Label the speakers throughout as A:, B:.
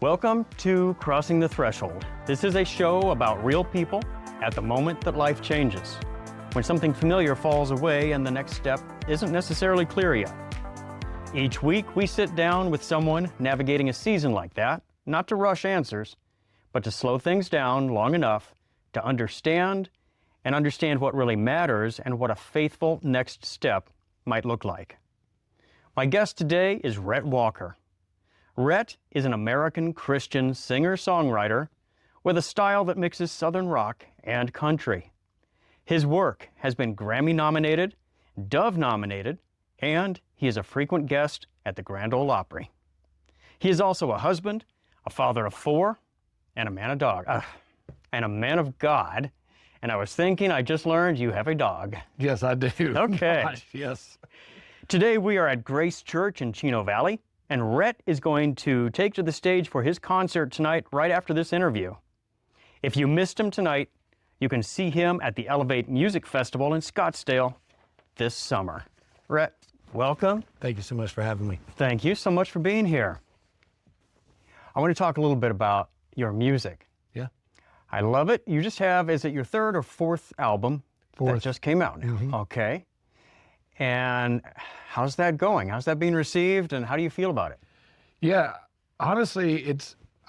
A: Welcome to Crossing the Threshold. This is a show about real people at the moment that life changes, when something familiar falls away and the next step isn't necessarily clear yet. Each week, we sit down with someone navigating a season like that, not to rush answers, but to slow things down long enough to understand what really matters and what a faithful next step might look like. My guest today is Rhett Walker. Rhett is an American Christian singer-songwriter with a style that mixes Southern rock and country. His work has been Grammy-nominated, Dove-nominated, and he is a frequent guest at the Grand Ole Opry. He is also a husband, a father of 4, and a man of God. And I was thinking, I just learned you have a dog.
B: Yes, I do.
A: Okay.
B: Gosh, yes.
A: Today we are at Grace Church in Chino Valley, and Rhett is going to take to the stage for his concert tonight right after this interview. If you missed him tonight, you can see him at the Elevate Music Festival in Scottsdale this summer. Rhett, welcome.
B: Thank you so much for having me.
A: Thank you so much for being here. I want to talk a little bit about your music.
B: Yeah.
A: I love it. You just have, is it your 3rd or 4th album that just came out now?
B: Mm-hmm.
A: Okay. And how's that going? How's that being received, and how do you feel about it?
B: Yeah, honestly,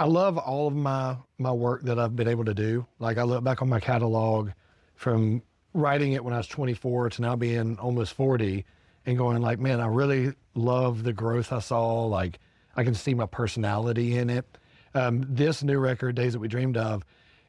B: I love all of my work that I've been able to do. Like, I look back on my catalog from writing it when I was 24 to now being almost 40 and going like, man, I really love the growth I saw. Like, I can see my personality in it. This new record, Days That We Dreamed Of,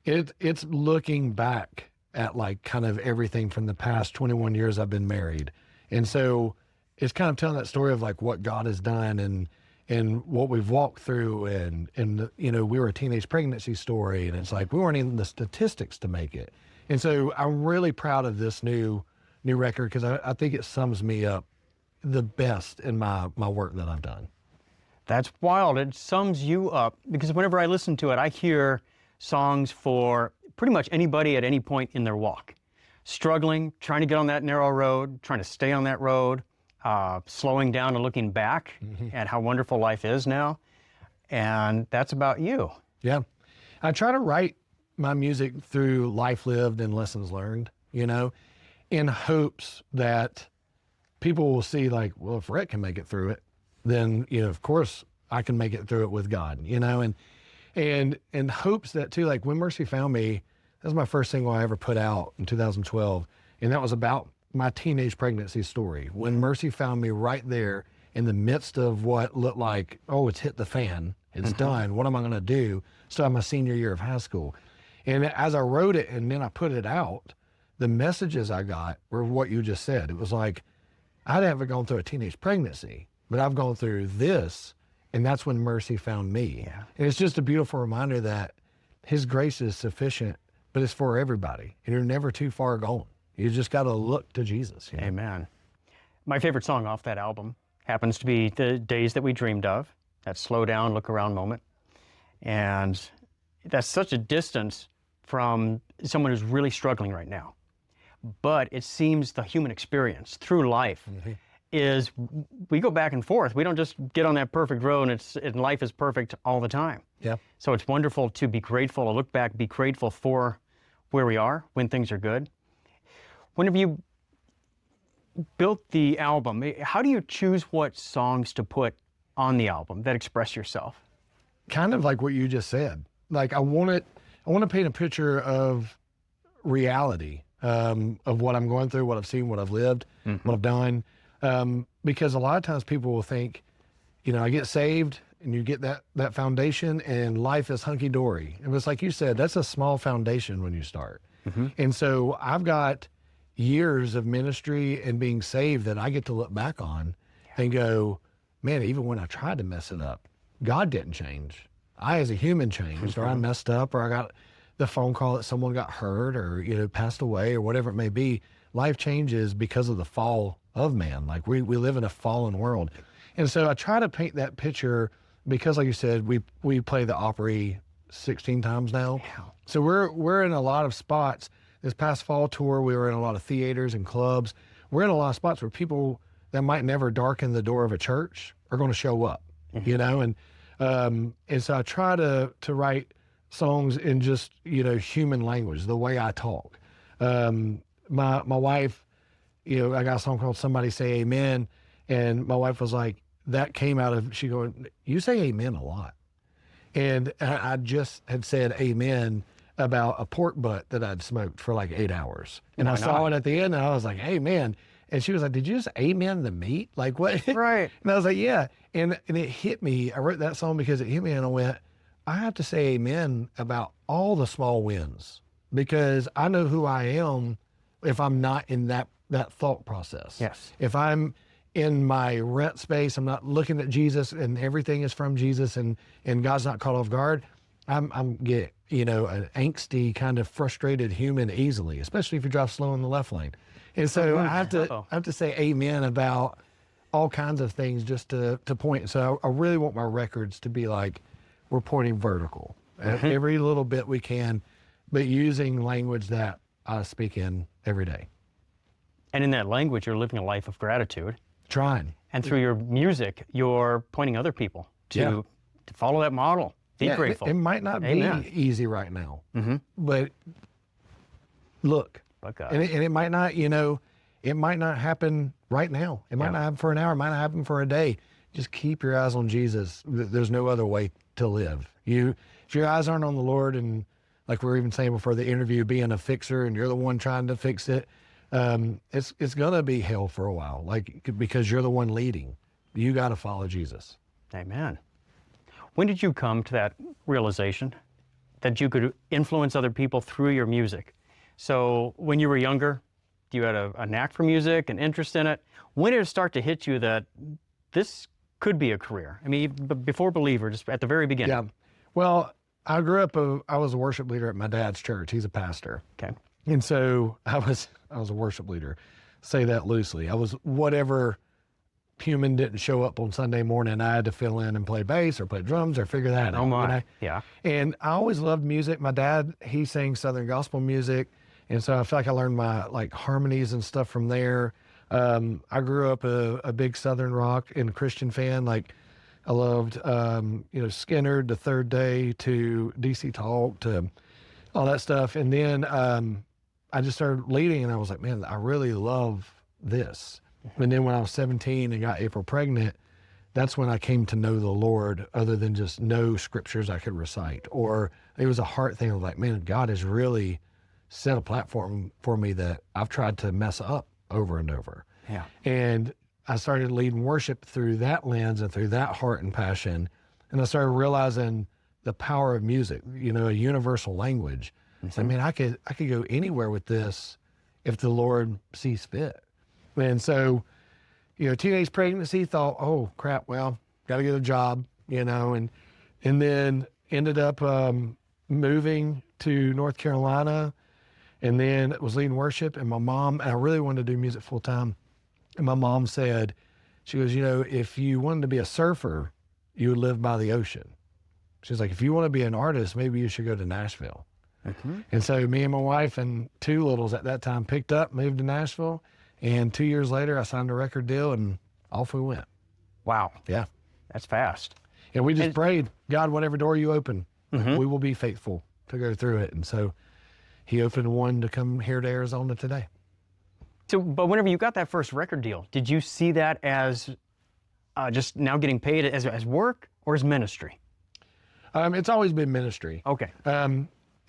B: it's looking back at like kind of everything from the past 21 years I've been married. And so it's kind of telling that story of like what God has done and what we've walked through and you know, we were a teenage pregnancy story, and it's like we weren't even the statistics to make it. And so I'm really proud of this new record because I think it sums me up the best in my work that I've done.
A: That's wild. It sums you up because whenever I listen to it, I hear songs for pretty much anybody at any point in their walk. Struggling, trying to get on that narrow road, trying to stay on that road, slowing down and looking back at how wonderful life is now. And that's about you.
B: Yeah. I try to write my music through life lived and lessons learned, you know, in hopes that people will see like, well, if Rhett can make it through it, then, you know, of course I can make it through it with God, you know, and in hopes that too, like When Mercy Found Me, that was my first single I ever put out in 2012. And that was about my teenage pregnancy story. When Mercy found me right there in the midst of what looked like, oh, it's hit the fan. It's done. What am I going to do? So my senior year of high school. And as I wrote it and then I put it out, the messages I got were what you just said. It was like, I haven't gone through a teenage pregnancy, but I've gone through this, and that's when mercy found me.
A: Yeah.
B: And it's just a beautiful reminder that His grace is sufficient, but it's for everybody. And you're never too far gone. You just got to look to Jesus. You know?
A: Amen. My favorite song off that album happens to be The Days That We Dreamed Of, that slow down, look around moment. And that's such a distance from someone who's really struggling right now. But it seems the human experience through life is we go back and forth. We don't just get on that perfect road and life is perfect all the time.
B: Yeah.
A: So it's wonderful to be grateful, to look back, be grateful for where we are when things are good. Whenever you built the album, how do you choose what songs to put on the album that express yourself?
B: Kind of like what you just said. Like I want to paint a picture of reality, of what I'm going through, what I've seen, what I've lived, what I've done. Because a lot of times people will think, you know, I get saved and you get that foundation and life is hunky-dory. It was like you said, that's a small foundation when you start. And so I've got years of ministry and being saved that I get to look back on and go, man, even when I tried to mess it up, God didn't change. I as a human changed, or I messed up, or I got the phone call that someone got hurt or, you know, passed away or whatever it may be. Life changes because of the fall of man. Like we live in a fallen world. And so I try to paint that picture because, like you said, we play the Opry 16 times now.
A: Yeah.
B: So we're in a lot of spots. This past fall tour, we were in a lot of theaters and clubs. We're in a lot of spots where people that might never darken the door of a church are going to show up, you know, and And so I try to write songs in just, human language, the way I talk. My wife, I got a song called Somebody Say Amen. And my wife was like, that came out of, she going, you say amen a lot. And I just had said amen about a pork butt that I'd smoked for like 8 hours. And
A: Why
B: I saw
A: not?
B: it at the end and I was like, amen. And she was like, did you just amen the meat? Like what?
A: Right.
B: And I was like, yeah. And it hit me. I wrote that song because it hit me and I went, I have to say amen about all the small wins because I know who I am if I'm not in that thought process.
A: Yes.
B: If I'm in my Rhett space, I'm not looking at Jesus and everything is from Jesus and God's not caught off guard. I'm get, an angsty kind of frustrated human easily, especially if you drive slow in the left lane. And so I have to say amen about all kinds of things just to point. So I really want my records to be like, we're pointing vertical every little bit we can, but using language that I speak in every day.
A: And in that language, you're living a life of gratitude.
B: Trying.
A: And through your music, you're pointing other people to follow that model. Be grateful.
B: It might not
A: Amen.
B: be easy right now, but look,
A: But God.
B: and it might not, it might not happen right now. It might not happen for an hour. It might not happen for a day. Just keep your eyes on Jesus. There's no other way to live. If your eyes aren't on the Lord, and like we were even saying before the interview, being a fixer and you're the one trying to fix it, it's gonna be hell for a while. Like because you're the one leading. You got to follow Jesus.
A: Amen. When did you come to that realization that you could influence other people through your music? So when you were younger, you had a knack for music, an interest in it. When did it start to hit you that this could be a career? I mean, before believer, just at the very beginning.
B: Yeah. Well, I grew up, I was a worship leader at my dad's church. He's a pastor.
A: Okay.
B: And so I was a worship leader. Say that loosely. I was whatever human didn't show up on Sunday morning. I had to fill in and play bass or play drums or figure that out.
A: Oh my. Yeah.
B: And I always loved music. My dad, he sang Southern gospel music. And so I feel like I learned my like harmonies and stuff from there. I grew up a big Southern rock and Christian fan. Like I loved, Skinner, The Third Day, to DC Talk, to all that stuff. And then I just started leading and I was like, man, I really love this. And then when I was 17 and got April pregnant, that's when I came to know the Lord other than just know scriptures I could recite. Or it was a heart thing of like, man, God has really set a platform for me that I've tried to mess up over and over.
A: Yeah.
B: And I started leading worship through that lens and through that heart and passion. And I started realizing the power of music, a universal language. So, man, I could go anywhere with this if the Lord sees fit. And so, teenage pregnancy, thought, oh crap, well, got to get a job, and then ended up moving to North Carolina, and then was leading worship. And my mom, and I really wanted to do music full time. And my mom said, she goes, if you wanted to be a surfer, you would live by the ocean. She's like, if you want to be an artist, maybe you should go to Nashville. And so me and my wife and two littles at that time picked up, moved to Nashville. And 2 years later, I signed a record deal and off we went.
A: Wow.
B: Yeah.
A: That's fast.
B: And we just prayed, God, whatever door you open, we will be faithful to go through it. And so he opened one to come here to Arizona today.
A: So, but whenever you got that first record deal, did you see that as just now getting paid as work or as ministry?
B: It's always been ministry.
A: Okay.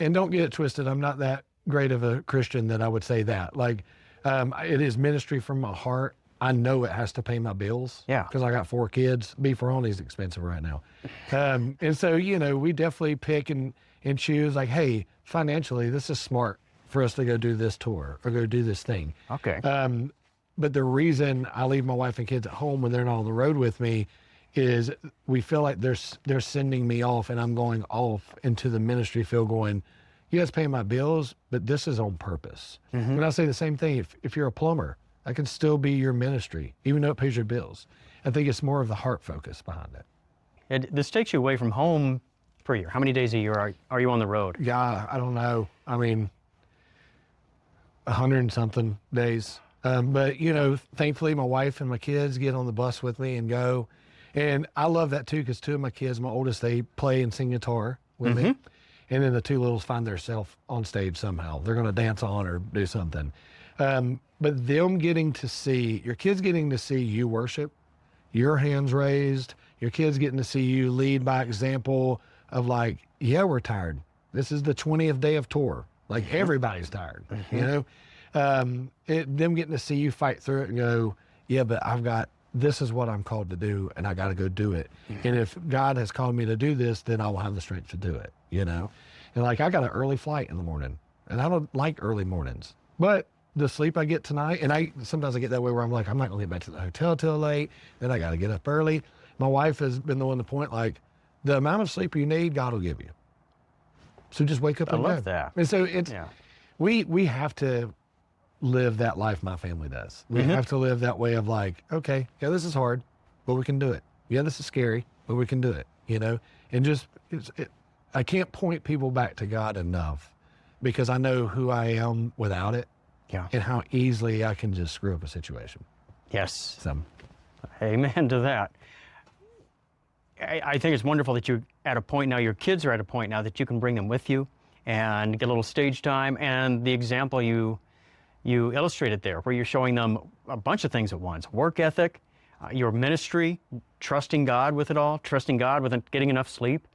B: And don't get it twisted. I'm not that great of a Christian that I would say that. Like, it is ministry from my heart. I know it has to pay my bills.
A: Yeah.
B: Because I got 4 kids. Beef Ronnie is expensive right now. And so, we definitely pick and choose like, hey, financially, this is smart for us to go do this tour or go do this thing.
A: Okay.
B: But the reason I leave my wife and kids at home when they're not on the road with me is we feel like they're sending me off and I'm going off into the ministry field going, you guys pay my bills, but this is on purpose. When I say the same thing, if you're a plumber, that can still be your ministry, even though it pays your bills. I think it's more of the heart focus behind it.
A: This takes you away from home per year. How many days a year are you on the road?
B: Yeah, I don't know. I mean, 100 and something days. But, thankfully my wife and my kids get on the bus with me and go. And I love that too, because two of my kids, my oldest, they play and sing guitar with me. And then the two littles find themselves on stage somehow. They're going to dance on or do something. But them getting to see, your kids getting to see you worship, your hands raised, your kids getting to see you lead by example of like, yeah, we're tired. This is the 20th day of tour. Like everybody's tired, you know? Them getting to see you fight through it and go, yeah, but this is what I'm called to do, and I got to go do it. And if God has called me to do this, then I will have the strength to do it, you know? And like, I got an early flight in the morning, and I don't like early mornings, but the sleep I get tonight, and sometimes I get that way where I'm like, I'm not gonna get back to the hotel till late, then I got to get up early. My wife has been the one to point, like, the amount of sleep you need, God will give you. So just wake up and go.
A: I love that.
B: And so we have to live that life my family does. We have to live that way of like, okay, yeah, this is hard, but we can do it. Yeah, this is scary, but we can do it, you know? And just, I can't point people back to God enough, because I know who I am without it, and how easily I can just screw up a situation.
A: Yes.
B: So,
A: amen to that. I think it's wonderful that you're at a point now, your kids are at a point now that you can bring them with you and get a little stage time. And the example you illustrated there, where you're showing them a bunch of things at once: work ethic, your ministry, trusting God with it all, trusting God with getting enough sleep.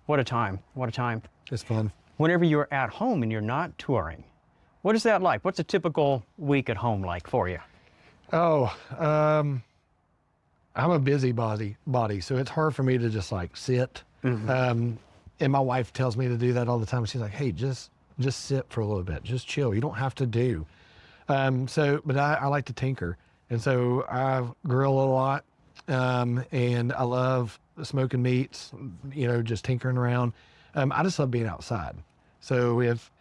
A: What a time. What a time.
B: it's fun.
A: Whenever you're at home and you're not touring, what is that like? What's a typical week at home like for you?
B: Oh, I'm a busybody, so it's hard for me to just like sit. And my wife tells me to do that all the time. She's like, hey, just sit for a little bit, just chill. You don't have to do. But I like to tinker. And so I grill a lot. And I love smoking meats, you know, just tinkering around. I just love being outside. So if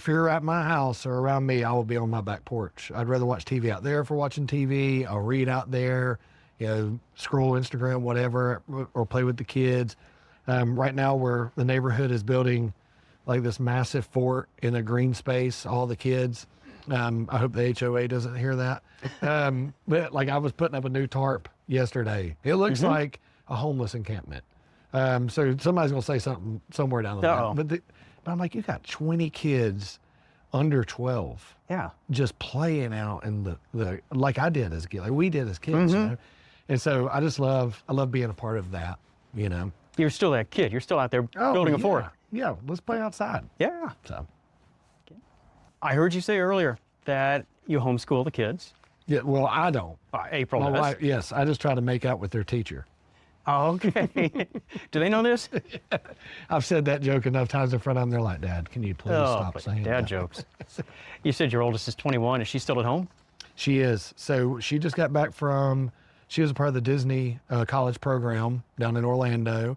B: you're at my house or around me, I will be on my back porch. I'd rather watch TV out there for watching TV. I'll read out there, you know, scroll Instagram, whatever, or play with the kids. Right now, the neighborhood is building like this massive fort in a green space, all the kids. I hope the HOA doesn't hear that. But like, I was putting up a new tarp yesterday. It looks like a homeless encampment. So somebody's going to say something somewhere down the line. But I'm like, you got 20 kids under 12.
A: Yeah.
B: Just playing out in the like I did as a kid, like we did as kids, you know? And so I love being a part of that, you know?
A: You're still that kid. You're still out there building a fort.
B: Yeah, let's play outside.
A: Yeah.
B: So.
A: I heard you say earlier that you homeschool the kids.
B: Yeah, well, I don't.
A: April
B: My
A: does.
B: wife, yes, I just try to make out with their teacher.
A: Oh, okay. Do they know this?
B: I've said that joke enough times in front of them. They're like, Dad, can you please stop saying
A: dad
B: that?
A: jokes. You said your oldest is 21. Is she still at home?
B: She is. So she just got back she was a part of the Disney college program down in Orlando.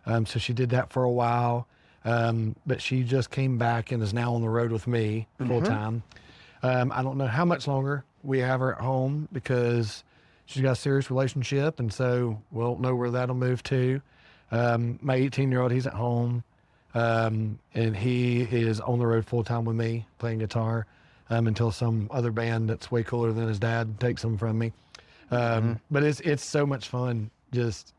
B: So she did that for a while. But she just came back and is now on the road with me full time. I don't know how much longer we have her at home, because she's got a serious relationship, and so we'll know where that'll move to. My 18-year-old, he's at home, and he is on the road full time with me playing guitar until some other band that's way cooler than his dad takes him from me. But it's so much fun just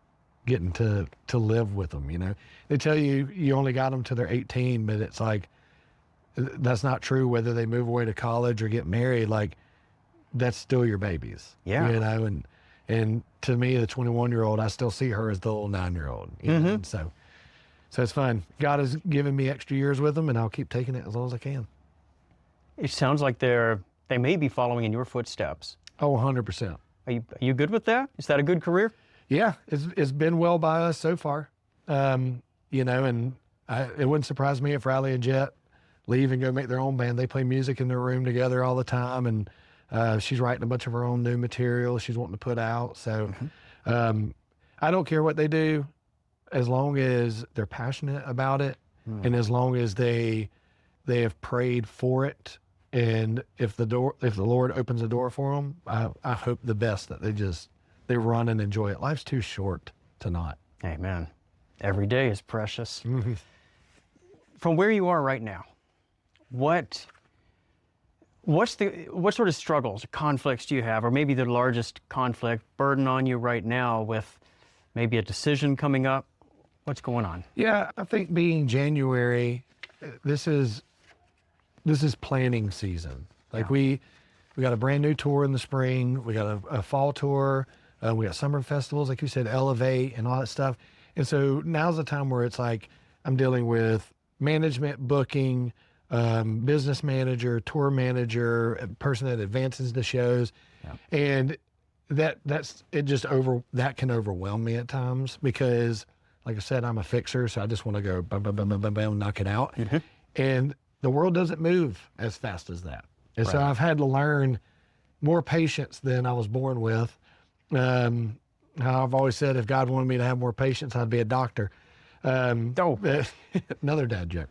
B: getting to live with them, you know. They tell you only got them till they're 18, but it's like, that's not true whether they move away to college or get married. Like, that's still your babies.
A: Yeah.
B: You know, and to me, the 21-year-old, I still see her as the little 9-year-old. You know? So it's fun. God has given me extra years with them, and I'll keep taking it as long as I can.
A: It sounds like they may be following in your footsteps.
B: Oh, 100%.
A: Are you good with that? Is that a good career?
B: Yeah, it's been well by us so far. You know, and it wouldn't surprise me if Riley and Jet leave and go make their own band. They play music in their room together all the time, and she's writing a bunch of her own new material she's wanting to put out. So I don't care what they do, as long as they're passionate about it, and as long as they have prayed for it. And if the Lord opens the door for them, I hope the best, that they run and enjoy it. Life's too short to not.
A: Amen. Every day is precious. From where you are right now, what what sort of struggles, conflicts do you have, or maybe the largest conflict burden on you right now with maybe a decision coming up? What's going on?
B: Yeah, I think being January, this is planning season. Like we got a brand new tour in the spring. We got a fall tour. We got summer festivals, like you said, Elevate and all that stuff. And so now's the time where it's like I'm dealing with management, booking, business manager, tour manager, a person that advances the shows. Yeah. And that can overwhelm me at times because, like I said, I'm a fixer, so I just want to go bam, bam, bam, bam, bam, bam, knock it out. Mm-hmm. And the world doesn't move as fast as that. And so I've had to learn more patience than I was born with. I've always said if God wanted me to have more patience, I'd be a doctor. Another dad joke.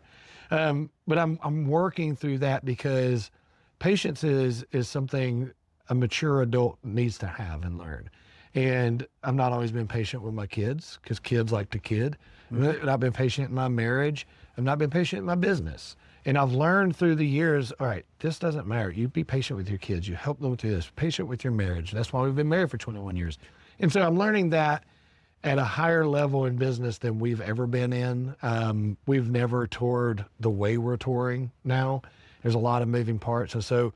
B: But I'm working through that because patience is something a mature adult needs to have and learn. And I've not always been patient with my kids because kids like to kid. Mm-hmm. I've been patient in my marriage. I've not been patient in my business. And I've learned through the years, all right, this doesn't matter. You be patient with your kids. You help them through this. Patient with your marriage. That's why we've been married for 21 years. And so I'm learning that at a higher level in business than we've ever been in. We've never toured the way we're touring now. There's a lot of moving parts. And so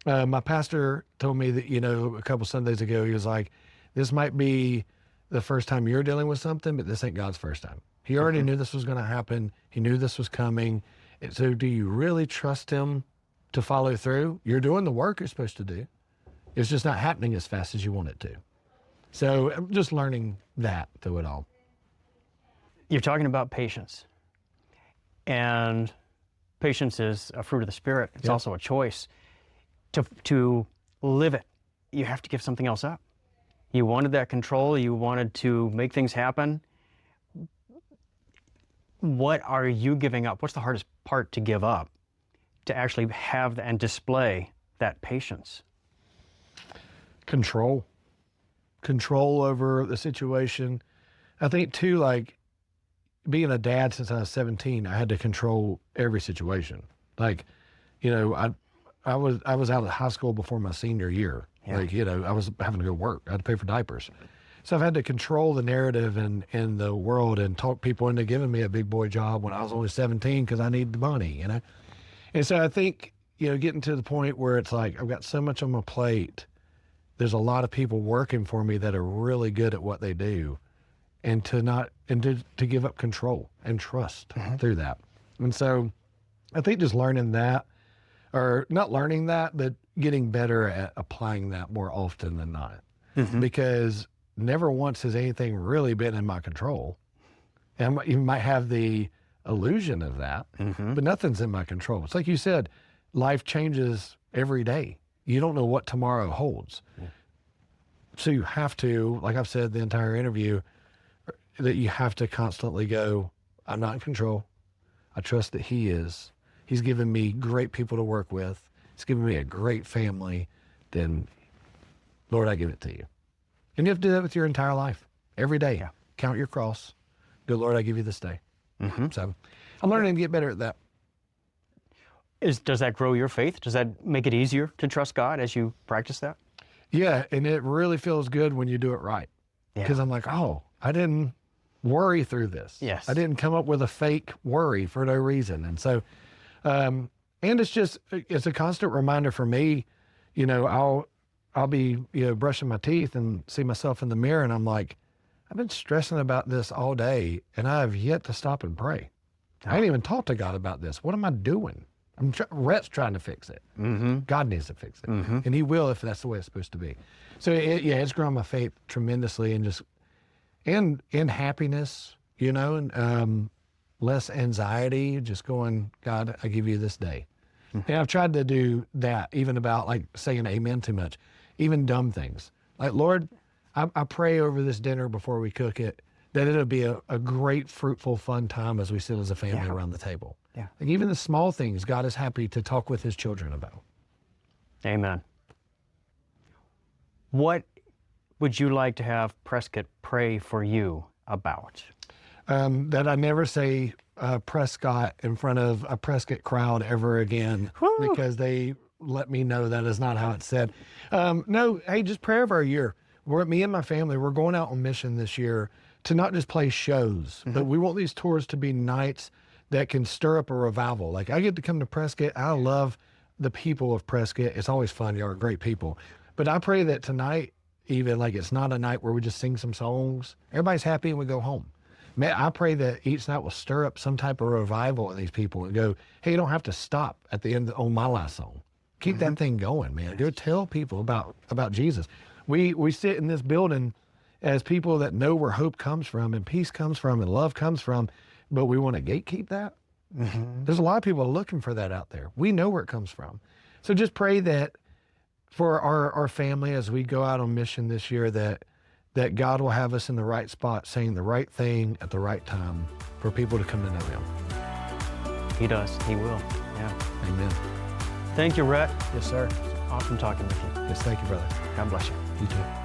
B: my pastor told me that, a couple Sundays ago, he was like, this might be the first time you're dealing with something, but this ain't God's first time. He already knew this was going to happen. He knew this was coming. So do you really trust him to follow through? You're doing the work you're supposed to do. It's just not happening as fast as you want it to. So I'm just learning that through it all.
A: You're talking about patience. And patience is a fruit of the Spirit. It's also a choice. To live it, you have to give something else up. You wanted that control. You wanted to make things happen. What are you giving up? What's the hardest part to give up to actually have and display that patience?
B: Control over the situation. I think too, like being a dad since I was 17, I had to control every situation. Like, I was out of high school before my senior year. Yeah. Like, I was having to go work. I had to pay for diapers. So I've had to control the narrative in the world and talk people into giving me a big boy job when I was only 17 because I needed the money, And so I think, getting to the point where it's like, I've got so much on my plate. There's a lot of people working for me that are really good at what they do, and to give up control and trust through that. And so I think just learning that, or not learning that, but getting better at applying that more often than not. Mm-hmm. Because never once has anything really been in my control. And you might have the illusion of that, but nothing's in my control. It's like you said, life changes every day. You don't know what tomorrow holds. Yeah. So you have to, like I've said the entire interview, that you have to constantly go, I'm not in control. I trust that he is. He's given me great people to work with. He's given me a great family. Then, Lord, I give it to you. And you have to do that with your entire life. Every day. Yeah. Count your cross. Good Lord, I give you this day. Mm-hmm. So I'm learning to get better at that.
A: Does that grow your faith? Does that make it easier to trust God as you practice that?
B: Yeah, and it really feels good when you do it right. Because I'm like, I didn't worry through this. Yes. I didn't come up with a fake worry for no reason. And so, and it's a constant reminder for me, I'll be, brushing my teeth and see myself in the mirror and I'm like, I've been stressing about this all day and I have yet to stop and pray. I ain't even talked to God about this. What am I doing? Rhett's trying to fix it. Mm-hmm. God needs to fix it. Mm-hmm. And he will if that's the way it's supposed to be. So it's grown my faith tremendously and happiness, and less anxiety, just going, God, I give you this day. Mm-hmm. And I've tried to do that even about like saying amen too much, even dumb things. Like, Lord, I pray over this dinner before we cook it, that it'll be a great, fruitful, fun time as we sit as a family around the table. Yeah. Like even the small things, God is happy to talk with his children about.
A: Amen. What would you like to have Prescott pray for you about?
B: That I never say Prescott in front of a Prescott crowd ever again. Woo! Because they let me know that is not how it's said. No, hey, just prayer of our year. Me and my family, we're going out on mission this year to not just play shows, but we want these tours to be nights that can stir up a revival. Like, I get to come to Prescott. I love the people of Prescott. It's always fun. Y'all are great people. But I pray that tonight, even, like, it's not a night where we just sing some songs. Everybody's happy and we go home. Man, I pray that each night will stir up some type of revival in these people and go, hey, you don't have to stop at the end on my last song. Keep that thing going, man. Go tell people about Jesus. We sit in this building as people that know where hope comes from and peace comes from and love comes from, but we want to gatekeep that. There's a lot of people looking for that out there. We know where it comes from. So just pray that for our family as we go out on mission this year, that God will have us in the right spot, saying the right thing at the right time for people to come to know him.
A: He does. He will. Yeah.
B: Amen.
A: Thank you, Rhett.
B: Yes, sir.
A: Awesome talking with you.
B: Yes, thank you, brother.
A: God bless you.
B: You too.